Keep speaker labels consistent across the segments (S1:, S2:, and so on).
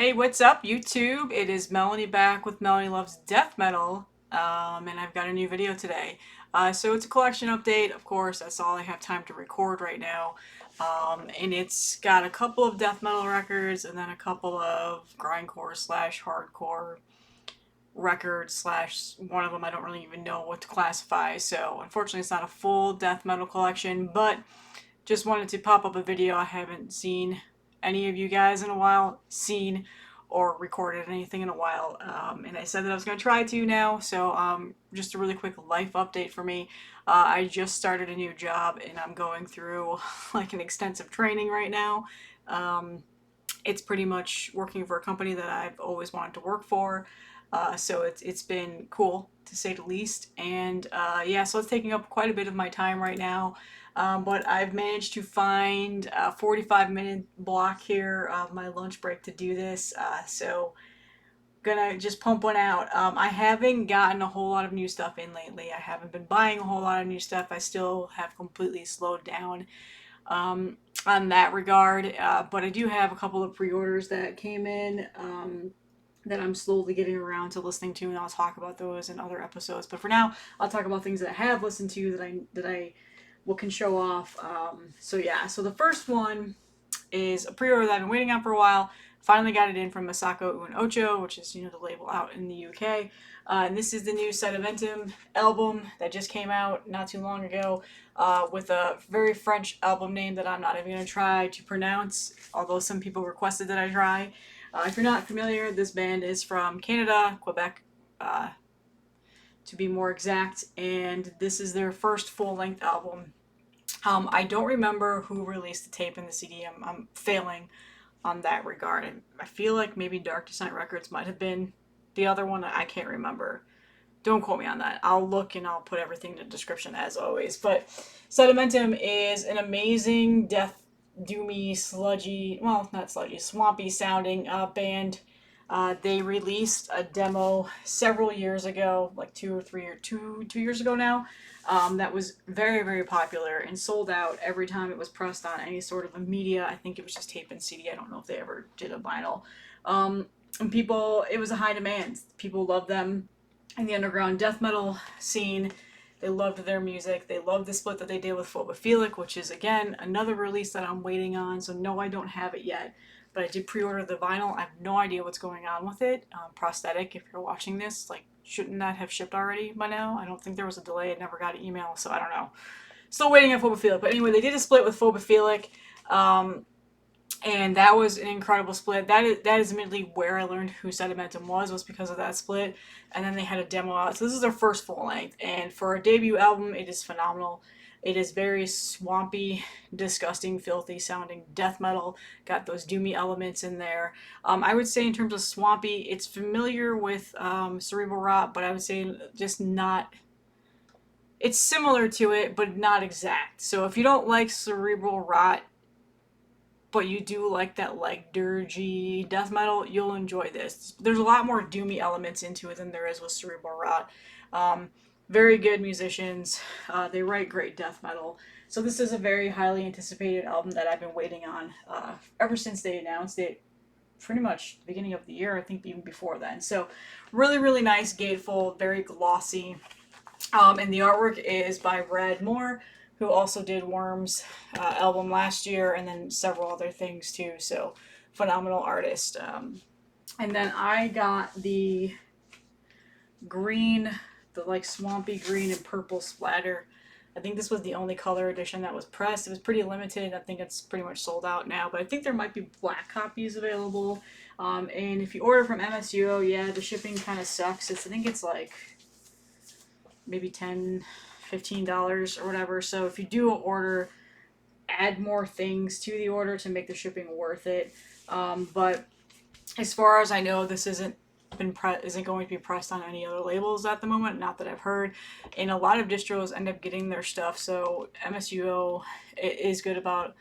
S1: Hey, what's up, YouTube? It is Melanie back with Melanie Loves Death Metal, and I've got a new video today. So it's a collection update, of course, that's all I have time to record right now. And it's got a couple of death metal records and then a couple of grindcore slash hardcore records slash one of them I don't really even know what to classify. So unfortunately it's not a full death metal collection, but just wanted to pop up a video. I haven't seen any of you guys in a while, seen or recorded anything in a while, and I said that I was going to try to now. So just a really quick life update for me. I just started a new job and I'm going through like an extensive training right now. It's pretty much working for a company that I've always wanted to work for. So it's been cool to say the least, and yeah, so it's taking up quite a bit of my time right now. But I've managed to find a 45-minute block here of my lunch break to do this. So gonna just pump one out. I haven't gotten a whole lot of new stuff in lately. I haven't been buying a whole lot of new stuff. I still have completely slowed down on that regard. But I do have a couple of pre-orders that came in. That I'm slowly getting around to listening to, and I'll talk about those in other episodes. But for now, I'll talk about things that I have listened to that I can show off. So yeah, so the first one is a pre-order that I've been waiting on for a while. Finally got it in from Masako Un Ocho, which is the label out in the UK. And this is the new Sedimentum album that just came out not too long ago, with a very French album name that I'm not even going to try to pronounce, although some people requested that I try. If you're not familiar, this band is from Canada, Quebec, to be more exact, and this is their first full-length album. I don't remember who released the tape and the CD. I'm failing on that regard. I feel like maybe Dark Descent Records might have been the other one. I can't remember. Don't quote me on that. I'll look and I'll put everything in the description as always. But Sedimentum is an amazing death, doomy, sludgy, well, not sludgy, swampy sounding band. They released a demo several years ago, like 2 years ago now. That was very, very popular and sold out every time it was pressed on any sort of a media. I think it was just tape and CD. I don't know if they ever did a vinyl. And people, it was a high demand. People loved them in the underground death metal scene. They loved their music. They loved the split that they did with Phobophilic, which is, again, another release that I'm waiting on. So no, I don't have it yet. But I did pre-order the vinyl. I have no idea what's going on with it. Prosthetic, if you're watching this, like, shouldn't that have shipped already by now? I don't think there was a delay. I never got an email, so I don't know. Still waiting on Phobophilic. But anyway, they did a split with Phobophilic. And that was an incredible split. That is admittedly where I learned who Sedimentum was because of that split. And then they had a demo out. So this is their first full length. And for a debut album, it is phenomenal. It is very swampy, disgusting, filthy sounding death metal. Got those doomy elements in there. I would say in terms of swampy, it's familiar with Cerebral Rot, but I would say just not... It's similar to it, but not exact. So if you don't like Cerebral Rot, but you do like that like dirgy death metal, you'll enjoy this. There's a lot more doomy elements into it than there is with Cerebral Rot. Very good musicians. They write great death metal. So this is a very highly anticipated album that I've been waiting on ever since they announced it. Pretty much the beginning of the year, I think even before then. So really, really nice gatefold, very glossy. And the artwork is by Brad Moore, who also did Worms album last year, and then several other things too. So phenomenal artist. And then I got the green, the like swampy green and purple splatter. I think this was the only color edition that was pressed. It was pretty limited. I think it's pretty much sold out now, but I think there might be black copies available. And if you order from MSUO, yeah, the shipping kind of sucks. I think it's like maybe $10-15 or whatever. So if you do order, add more things to the order to make the shipping worth it. But as far as I know, this isn't going to be pressed on any other labels at the moment, not that I've heard. And a lot of distros end up getting their stuff, so MSUO is good about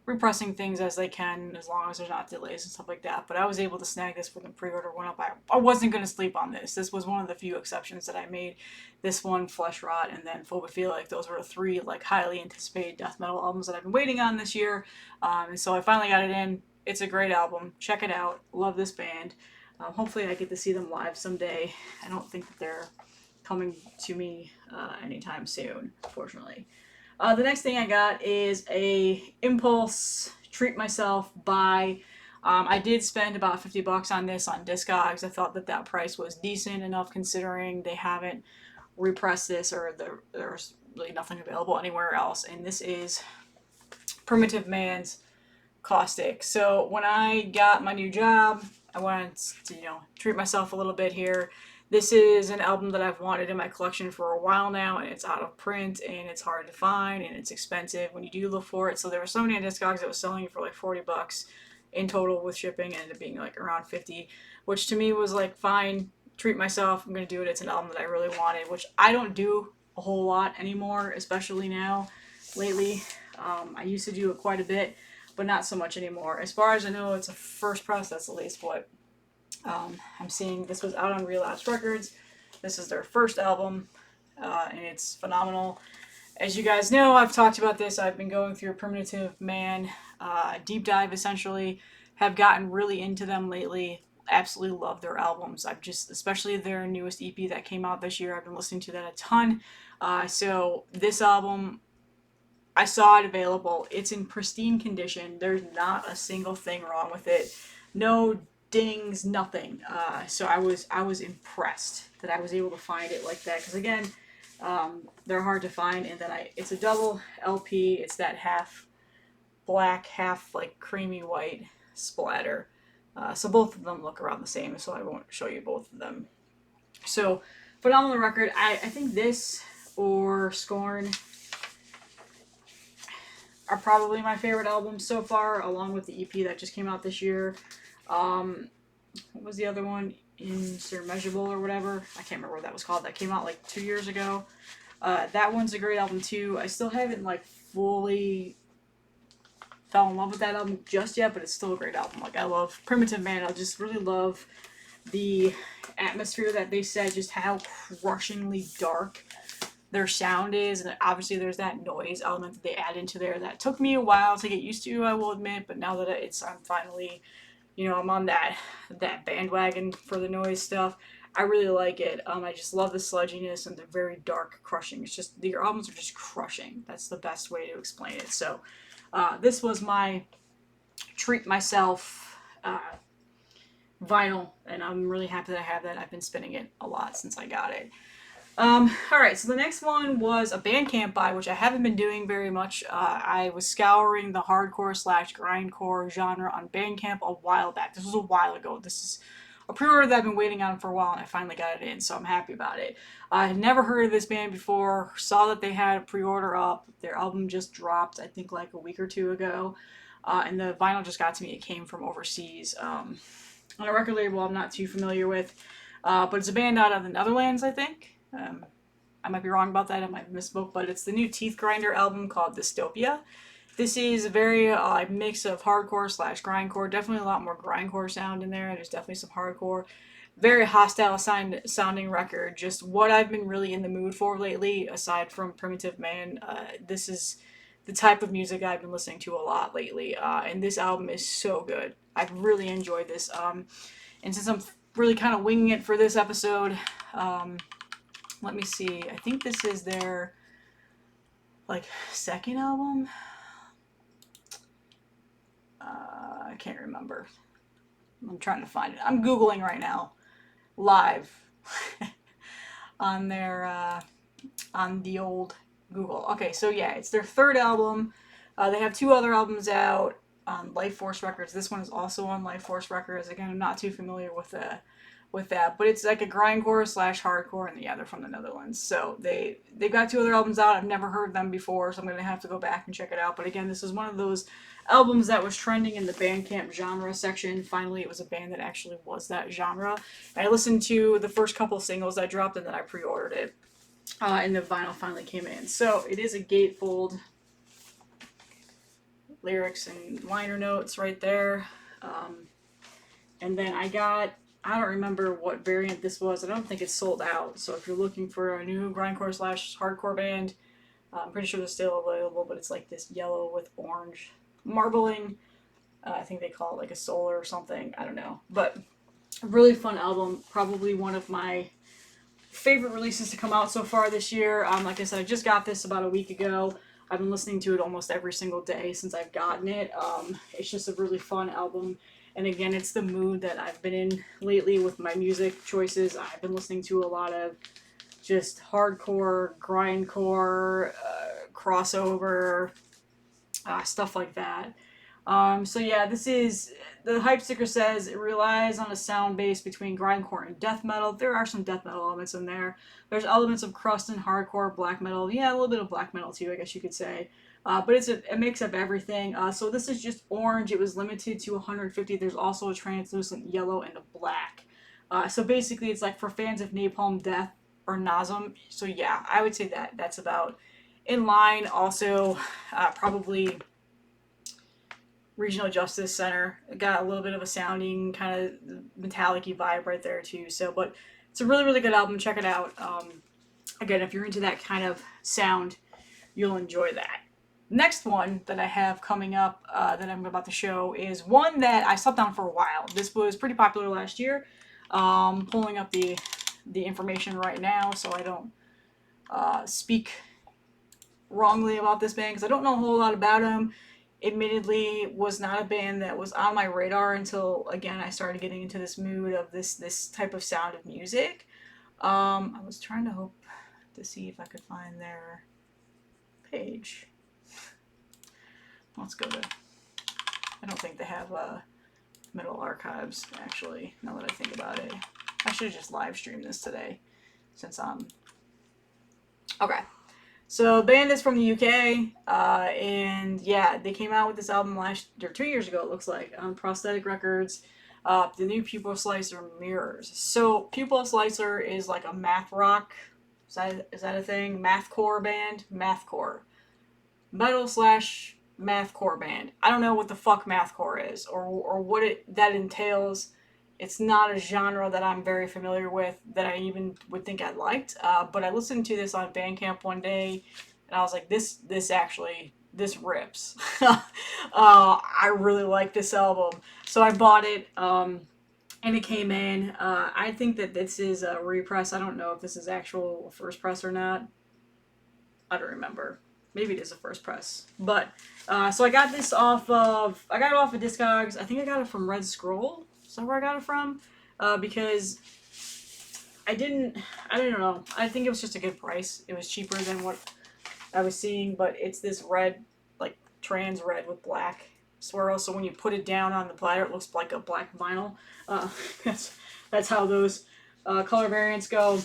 S1: repressing things as they can, as long as there's not delays and stuff like that. But I was able to snag this when the pre-order went up. I wasn't going to sleep on this. This was one of the few exceptions that I made. This one, Flesh Rot, and then Phobophilic. Those were three like highly anticipated death metal albums that I've been waiting on this year. And so I finally got it in. It's a great album. Check it out. Love this band. Hopefully I get to see them live someday. I don't think that they're coming to me anytime soon, fortunately. The next thing I got is a impulse treat myself buy. I did spend about $50 on this on Discogs. I thought that that price was decent enough considering they haven't repressed this, or there's really nothing available anywhere else. And this is Primitive Man's Caustic. So when I got my new job, I wanted to, treat myself a little bit here. This is an album that I've wanted in my collection for a while now, and it's out of print, and it's hard to find, and it's expensive when you do look for it. So there were so many on Discogs that was selling it for like $40 in total with shipping, and ended up being like around 50, which to me was like, fine, treat myself, I'm gonna do it. It's an album that I really wanted, which I don't do a whole lot anymore, especially now, lately. I used to do it quite a bit, but not so much anymore. As far as I know, it's a first press. That's at least what I'm seeing. This was out on Relapse Records. This is their first album, and it's phenomenal. As you guys know, I've talked about this. I've been going through a Primitive Man deep dive, essentially. Have gotten really into them lately. Absolutely love their albums. Especially their newest EP that came out this year, I've been listening to that a ton. So this album, I saw it available. It's in pristine condition. There's not a single thing wrong with it. No dings, nothing. So I was impressed that I was able to find it like that. Because again, they're hard to find. And then it's a double LP. It's that half black, half like creamy white splatter. So both of them look around the same. So I won't show you both of them. So phenomenal record. I think this or Scorn are probably my favorite albums so far, along with the EP that just came out this year. What was the other one? Insurmeasurable or whatever. I can't remember what that was called. That came out like 2 years ago. That one's a great album too. I still haven't like fully fell in love with that album just yet, but it's still a great album. Like, I love Primitive Man. I just really love the atmosphere that they set, just how crushingly dark their sound is, and obviously there's that noise element that they add into there that took me a while to get used to, I will admit, but now that I'm finally, I'm on that bandwagon for the noise stuff, I really like it. I just love the sludginess and the very dark crushing. It's just, your albums are just crushing. That's the best way to explain it. So this was my treat myself vinyl, and I'm really happy that I have that. I've been spinning it a lot since I got it. Alright, so the next one was a Bandcamp buy, which I haven't been doing very much. I was scouring the hardcore/grindcore genre on Bandcamp a while back. This was a while ago. This is a pre-order that I've been waiting on for a while, and I finally got it in, so I'm happy about it. I had never heard of this band before, saw that they had a pre-order up. Their album just dropped, I think, like a week or two ago, and the vinyl just got to me. It came from overseas, on a record label I'm not too familiar with, but it's a band out of the Netherlands, I think. I might be wrong about that, I might have misspoke, but it's the new Teethgrinder album called Dystopia. This is a very mix of hardcore/grindcore, definitely a lot more grindcore sound in there. There's definitely some hardcore. Very hostile sounding record, just what I've been really in the mood for lately, aside from Primitive Man. This is the type of music I've been listening to a lot lately, and this album is so good. I've really enjoyed this, and since I'm really kind of winging it for this episode, let me see. I think this is their second album. I can't remember. I'm trying to find it. I'm Googling right now, live, on their on the old Google. Okay, so yeah, it's their third album. They have 2 other albums out on Life Force Records. This one is also on Life Force Records. Again, I'm not too familiar with that, but it's like a grindcore/hardcore, and yeah, they're from the Netherlands. So they've got 2 other albums out. I've never heard them before, so I'm gonna have to go back and check it out. But again, this is one of those albums that was trending in the Bandcamp genre section. Finally, it was a band that actually was that genre. I listened to the first couple of singles that dropped, and then I pre-ordered it, and the vinyl finally came in. So it is a gatefold. Lyrics and liner notes right there, and then I don't remember what variant this was. I don't think it's sold out. So if you're looking for a new grindcore/hardcore band, I'm pretty sure they're still available, but it's like this yellow with orange marbling. I think they call it like a solar or something. I don't know. But a really fun album. Probably one of my favorite releases to come out so far this year. Like I said, I just got this about a week ago. I've been listening to it almost every single day since I've gotten it. It's just a really fun album. And again, it's the mood that I've been in lately with my music choices. I've been listening to a lot of just hardcore, grindcore, crossover, stuff like that. So yeah, this is, the hype sticker says it relies on a sound base between grindcore and death metal. There are some death metal elements in there. There's elements of crust and hardcore, black metal. Yeah, a little bit of black metal too, I guess you could say. But it's a mix of everything. So this is just orange. It was limited to 150. There's also a translucent yellow and a black. So basically it's like for fans of Napalm Death or Nasum. So yeah, I would say that that's about in line. Also, probably Regional Justice Center. It got a little bit of a sounding kind of metallic-y vibe right there too. So, but it's a really, really good album. Check it out. Again, if you're into that kind of sound, you'll enjoy that. Next one that I have coming up that I'm about to show is one that I slept on for a while. This was pretty popular last year. Pulling up the information right now so I don't speak wrongly about this band because I don't know a whole lot about them. Admittedly, was not a band that was on my radar until, again, I started getting into this mood of this type of sound of music. I was trying to hope to see if I could find their page. Let's go to, I don't think they have Metal Archives, actually, now that I think about it. I should have just live streamed this today, since I'm... Okay. So the band is from the UK, and yeah, they came out with this album 2 years ago, it looks like, on Prosthetic Records, the new Pupil Slicer Mirrors. So Pupil Slicer is like a math rock, is that a thing? Mathcore band? Mathcore. Metal / mathcore band. I don't know what the fuck mathcore is, or what that entails. It's not a genre that I'm very familiar with, that I even would think I liked. But I listened to this on Bandcamp one day, and I was like, this rips. I really like this album. So I bought it, and it came in. I think that this is a repress. I don't know if this is actual first press or not. I don't remember. Maybe it is a first press. But, so I got this off of Discogs. I think I got it from Red Scroll. Is that where I got it from? Because I don't know. I think it was just a good price. It was cheaper than what I was seeing, but it's this red, like trans red with black swirl. So when you put it down on the platter, it looks like a black vinyl. That's how those color variants go.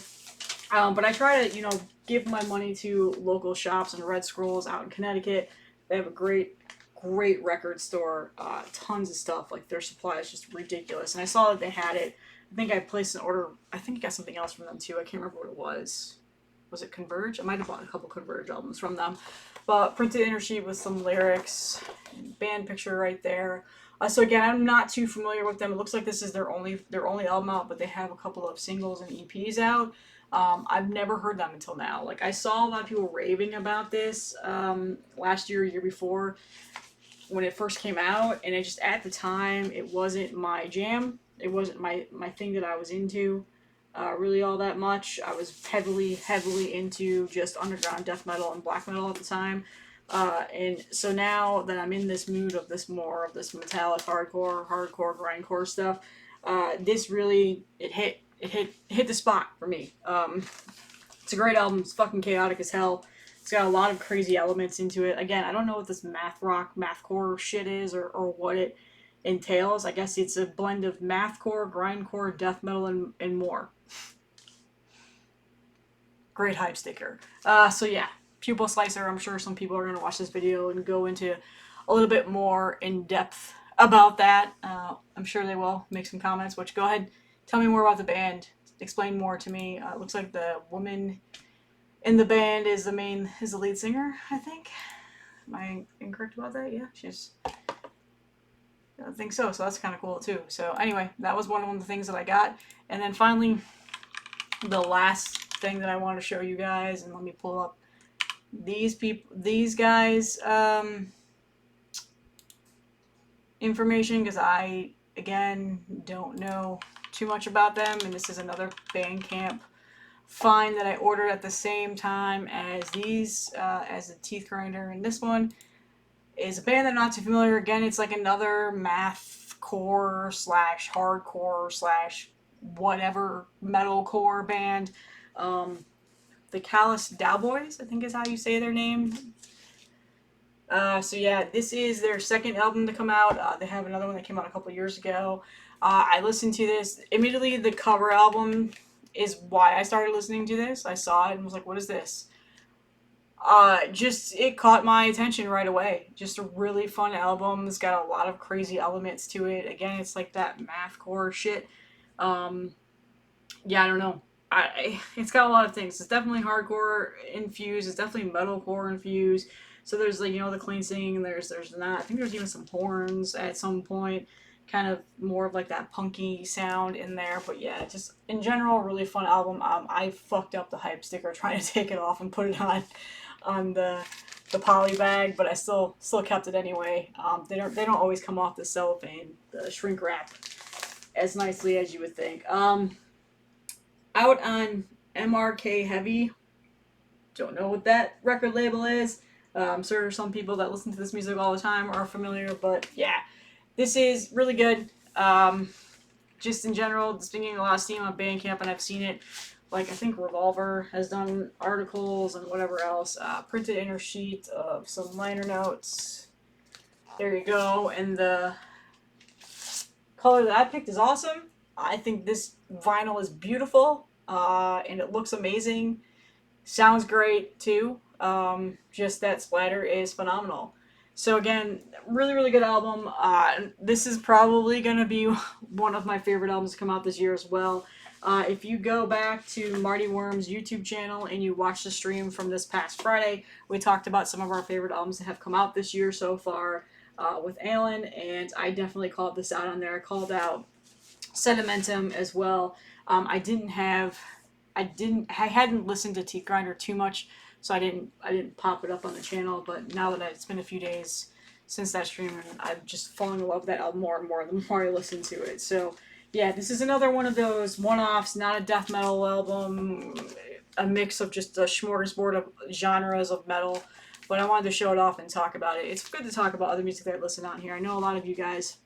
S1: But I try to, give my money to local shops, and Red Scrolls out in Connecticut. They have a great record store, tons of stuff. Like their supply is just ridiculous. And I saw that they had it. I think I placed an order. I think I got something else from them too. I can't remember what it was. Was it Converge? I might have bought a couple Converge albums from them. But printed inner sheet with some lyrics, and band picture right there. So again, I'm not too familiar with them. It looks like this is their only album out, but they have a couple of singles and EPs out. I've never heard them until now. Like I saw a lot of people raving about this last year, year before, when it first came out, and it just, at the time, it wasn't my jam. It wasn't my thing that I was into really all that much. I was heavily into just underground death metal and black metal at the time. And so now that I'm in this mood of this metallic hardcore, grindcore stuff, this really, it hit the spot for me. It's a great album. It's fucking chaotic as hell. It's got a lot of crazy elements into it. Again, I don't know what this mathcore shit is, or what it entails. I guess it's a blend of mathcore, grindcore, death metal, and more. Great hype sticker. So yeah, Pupil Slicer. I'm sure some people are going to watch this video and go into a little bit more in depth about that. I'm sure they will make some comments, which go ahead, tell me more about the band. Explain more to me. It looks like the woman in the band is the lead singer, I think. Am I incorrect about that? Yeah, I think so. So that's kind of cool too. So anyway, that was one of the things that I got. And then finally, the last thing that I want to show you guys, and let me pull up these guys. information because I, again, don't know too much about them. And this is another Bandcamp find that I ordered at the same time as these, as the Teethgrinder. And this one is a band that I'm not too familiar. Again, it's like another mathcore slash hardcore slash whatever metalcore band. The Callus Dow Boys, I think is how you say their name. So yeah, this is their second album to come out. They have another one that came out a couple years ago. I listened to this immediately. The cover album is why I started listening to this. I saw it and was like, "What is this?" Just it caught my attention right away. Just a really fun album. It's got a lot of crazy elements to it. Again, it's like that mathcore shit. Yeah, I don't know. It's got a lot of things. It's definitely hardcore infused. It's definitely metalcore infused. So there's like the clean singing. And there's not. I think there's even some horns at some point. Kind of more of like that punky sound in there. But yeah, just in general, a really fun album. I fucked up the hype sticker trying to take it off and put it on the poly bag, but I still kept it anyway. They don't always come off the cellophane, the shrink wrap, as nicely as you would think. Out on MRK Heavy. Don't know what that record label is. I'm sure some people that listen to this music all the time are familiar, but yeah, this is really good. Just in general, it's been getting a lot of steam on Bandcamp, and I've seen it. Like, I think Revolver has done articles and whatever else. Printed inner sheet of some liner notes. There you go. And the color that I picked is awesome. I think this vinyl is beautiful, and it looks amazing. Sounds great, too. Just that splatter is phenomenal. So again, really, really good album. This is probably going to be one of my favorite albums to come out this year as well. If you go back to Marty Worm's YouTube channel and you watch the stream from this past Friday, we talked about some of our favorite albums that have come out this year so far with Alan, and I definitely called this out on there. I called out Sedimentum as well. I hadn't listened to Teethgrinder too much, so I didn't pop it up on the channel. But now that it's been a few days since that stream, and I'm just falling in love with that album more and more the more I listen to it. So yeah, this is another one of those one-offs, not a death metal album, a mix of just a smorgasbord of genres of metal. But I wanted to show it off and talk about it. It's good to talk about other music that I listen on here. I know a lot of you guys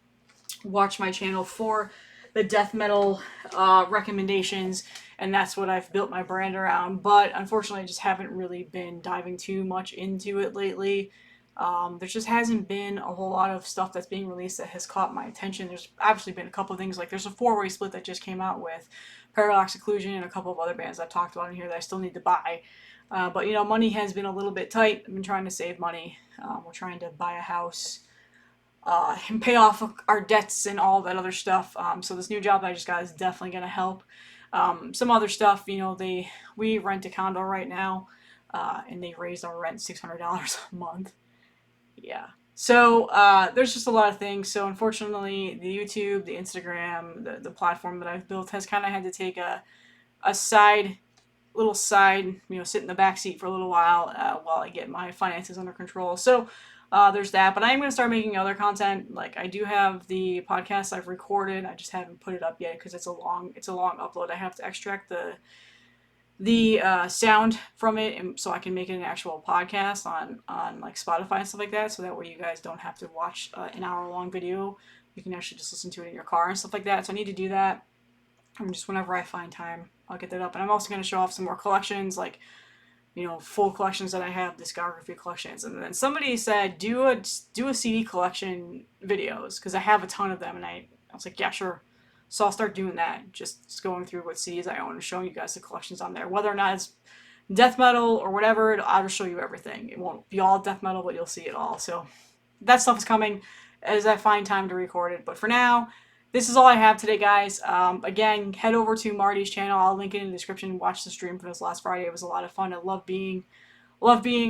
S1: watch my channel for the death metal recommendations, and that's what I've built my brand around. But unfortunately, I just haven't really been diving too much into it lately. There just hasn't been a whole lot of stuff that's being released that has caught my attention. There's obviously been a couple of things, like there's a 4-way split that just came out with Paradox Occlusion and a couple of other bands I've talked about in here that I still need to buy. But money has been a little bit tight. I've been trying to save money. We're trying to buy a house and pay off our debts and all that other stuff. So this new job that I just got is definitely going to help. Some other stuff, we rent a condo right now, and they raised our rent $600 a month. Yeah. So there's just a lot of things. So unfortunately, the YouTube, the Instagram, the platform that I've built has kind of had to take a little side, sit in the back seat for a little while I get my finances under control. So there's that. But I am going to start making other content. Like, I do have the podcast I've recorded. I just haven't put it up yet because it's a long upload. I have to extract the sound from it, and so I can make it an actual podcast on like Spotify and stuff like that, so that way you guys don't have to watch an hour-long video. You can actually just listen to it in your car and stuff like that. So I need to do that. And just whenever I find time, I'll get that up. And I'm also going to show off some more collections, like full collections that I have, discography collections. And then somebody said do a CD collection videos, because I have a ton of them, and I was like, yeah, sure. So I'll start doing that, just going through what CDs I own and showing you guys the collections on there. Whether or not it's death metal or whatever, I'll just show you everything. It won't be all death metal, but you'll see it all. So that stuff is coming as I find time to record it. But for now, this is all I have today, guys. Again, head over to Marty's channel. I'll link it in the description. Watch the stream from this last Friday. It was a lot of fun. I love being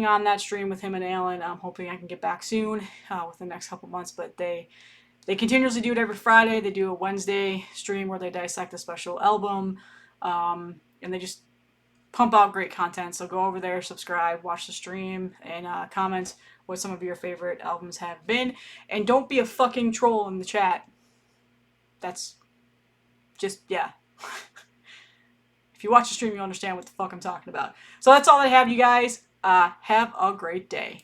S1: on that stream with him and Alan. I'm hoping I can get back soon within the next couple months, but they continuously do it every Friday. They do a Wednesday stream where they dissect a special album, and they just pump out great content. So go over there, subscribe, watch the stream, and comment what some of your favorite albums have been. And don't be a fucking troll in the chat. That's just, yeah. If you watch the stream, you understand what the fuck I'm talking about. So that's all I have, you guys. Have a great day.